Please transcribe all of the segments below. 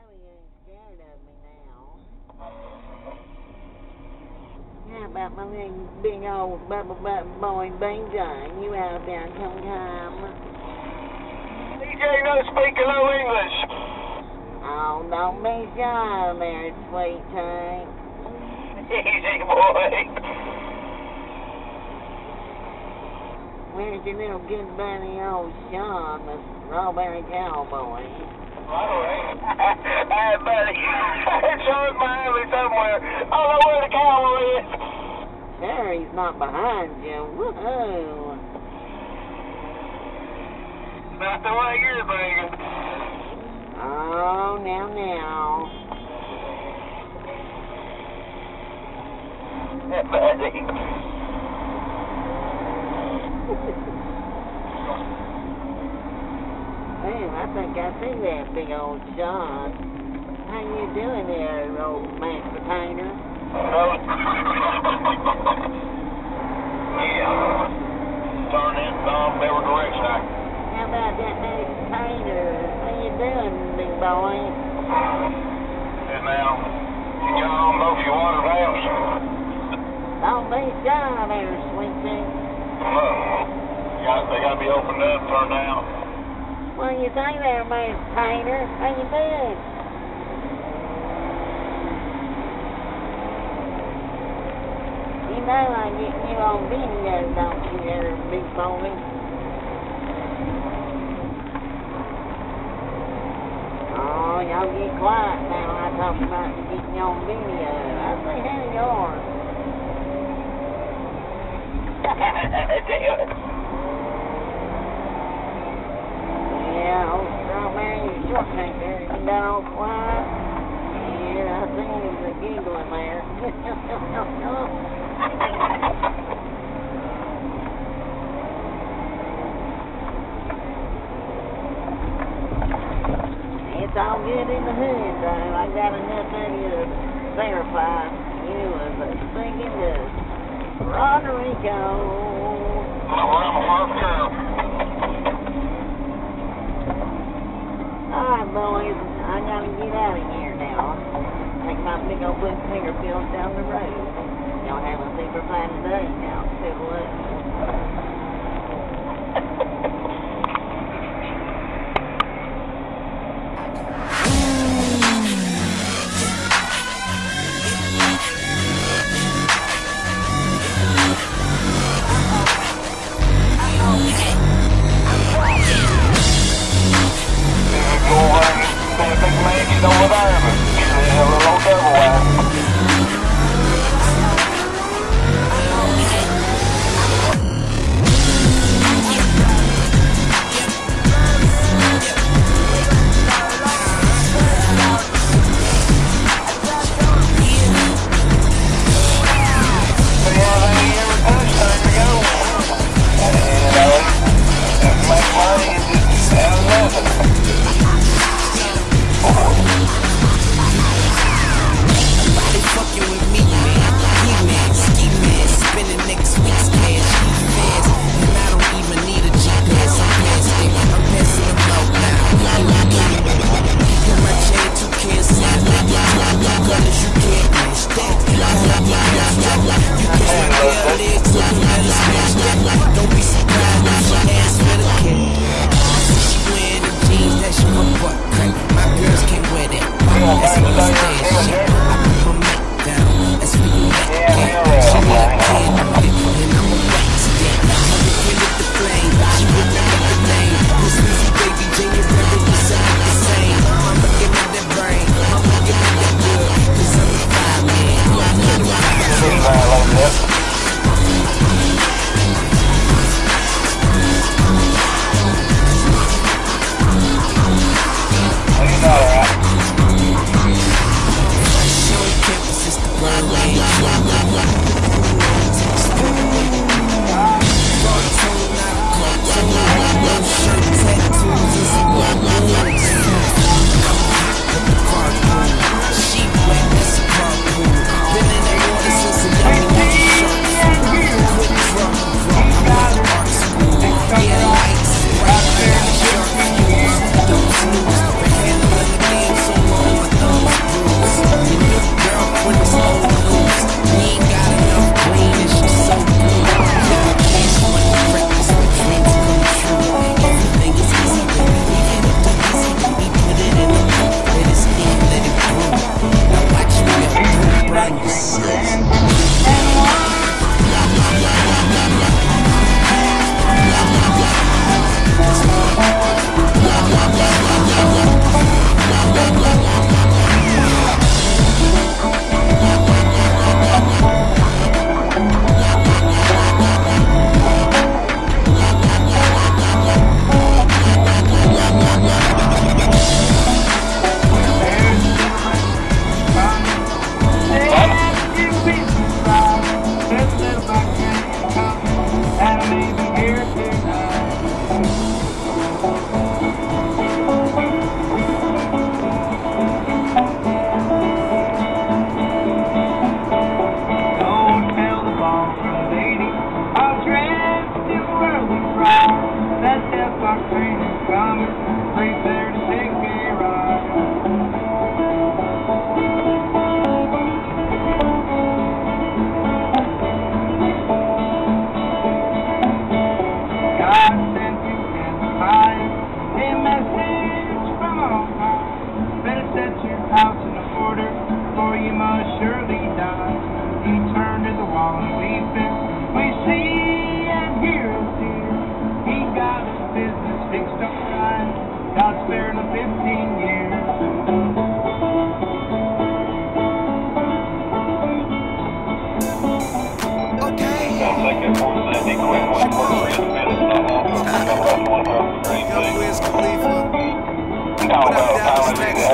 know you ain't scared of me now. How about my big old bubble butt boy BJ? You out there sometime? DJ don't speak a little English. Oh, don't be shy there, sweet tank. Easy, boy. Where's your little good buddy old Sean, the strawberry cowboy? Hey, buddy. It's on Miami somewhere. I don't know where the cowboy is. Sure, he's not behind you. Woohoo! Not the way you're thinking. Oh, now. Hey, buddy. Man, I think I see that big old Sean. How you doing there, old mashed potato? Yeah. Turn in every direction. How about that mashed potato? How you doing, big boy? And now, you got on both your water valves. Don't be shy there, sweetie. They got to be opened up, turned down. What do you think there, mashed potato? How you doing? You know I get you on video, don't you, there, big boy? Oh, y'all get quiet now. I talk about getting you on video. I say, how you are? Yeah, old strawberry shortcake there. You got all quiet? Yeah, I think he's a giggling there. It's all good in the hood, though. I got enough of you to verify you was a singing to Roderico. Alright, boys, I gotta get out of here now. Take my big old blue finger pills down the road. Y'all have a super fine day now, Stillwell.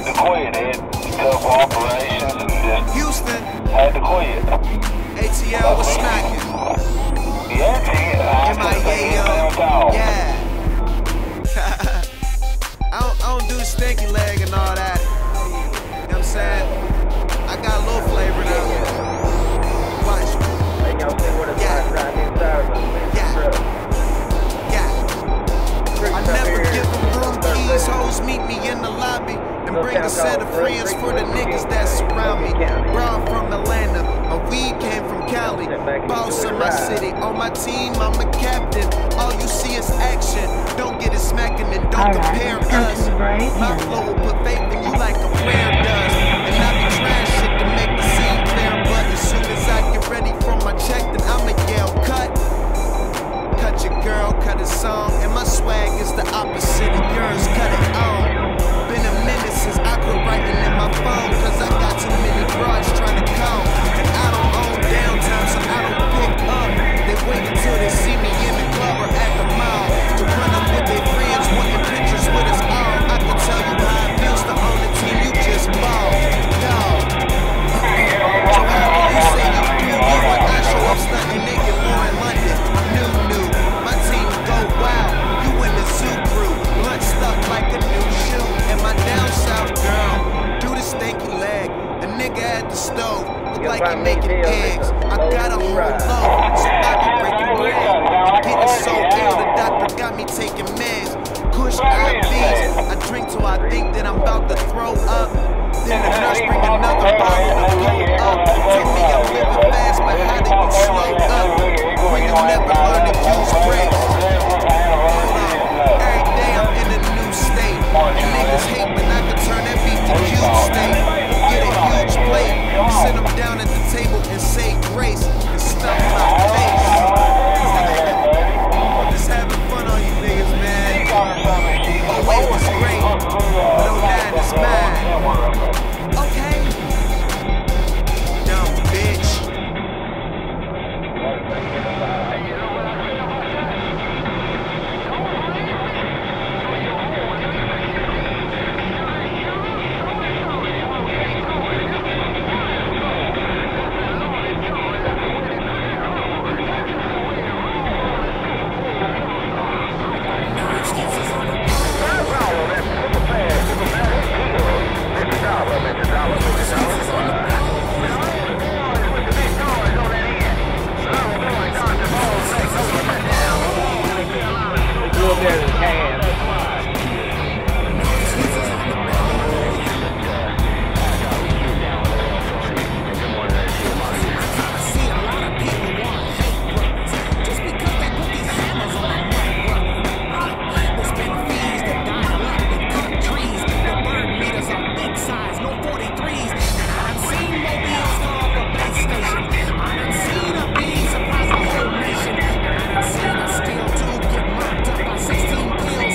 had to quit. It tough operations and just Houston, had to quit. ATL was smacking. Yeah, MIA, yeah. I don't do the stinky leg and all that. You know what I'm saying? I got a little flavor now. Watch. I never give them room keys, hoes meet me in the lobby and bring a set of friends for the niggas that surround me. Brought from Atlanta, my weed came from Cali. Boss of my city, on my team I'm a captain. All you see is action, don't get it smacking and don't compare us. My flow will put faith in you like a prayer does. And I be trying shit to make the scene clear, but as soon as I get ready for my check, then I'ma yell cut. Cut your girl, cut a song, and my swag is the opposite of yours, cut it on. Been a minute since I quit writing in my phone, cause I got too many broads trying to call. And I don't own downtime, so I don't pick up. They wait until they see me in the club or at the mall to run up with their friends, wanting pictures with us all. I can tell you how it feels to own the team you just bought, dog. So how can you say you do me when I show up stunting naked Lauren London? New. My team go wild, you in the zoo crew, blunt stuck like a new shoe. And my down south girl, do the stinky leg, a nigga at the stove, look like he making eggs. I got a whole load, so I be breaking bread. I'm getting so ill, the doctor got me taking meds. Kush IVs, I drink till I think that I'm about to throw up. Then the nurse bring another bottle of cold up. Tell me I'm living fast, but how they get slowed up? When you never learn to use brakes. Hold on, every day I'm in a new state. And niggas hate, but I can turn that beat to huge steak. Get a huge plate, sit them down at the table and say grace, and stuff my face. Just having fun on you niggas, man. Oh wait, it was great, but oh nine is mine. Okay. Dumb bitch. Still do get mocked up by 16 pills.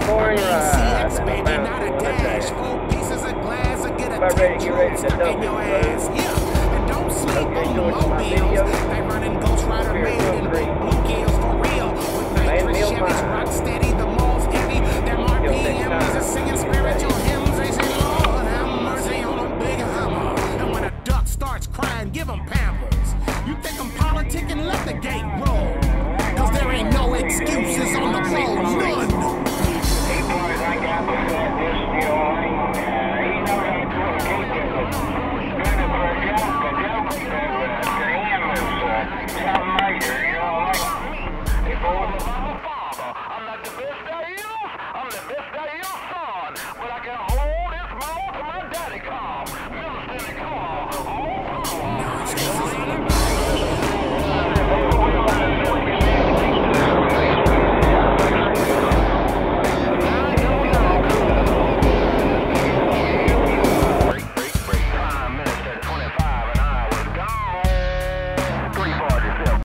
morning ride. Baby, not a dash. 4 pieces of glass, I get a tattoo stuck in your ass. Yeah, and don't sleep on the mobiles. They running Ghost Rider made in blue gills for real. With nitrous Chevys, rock steady.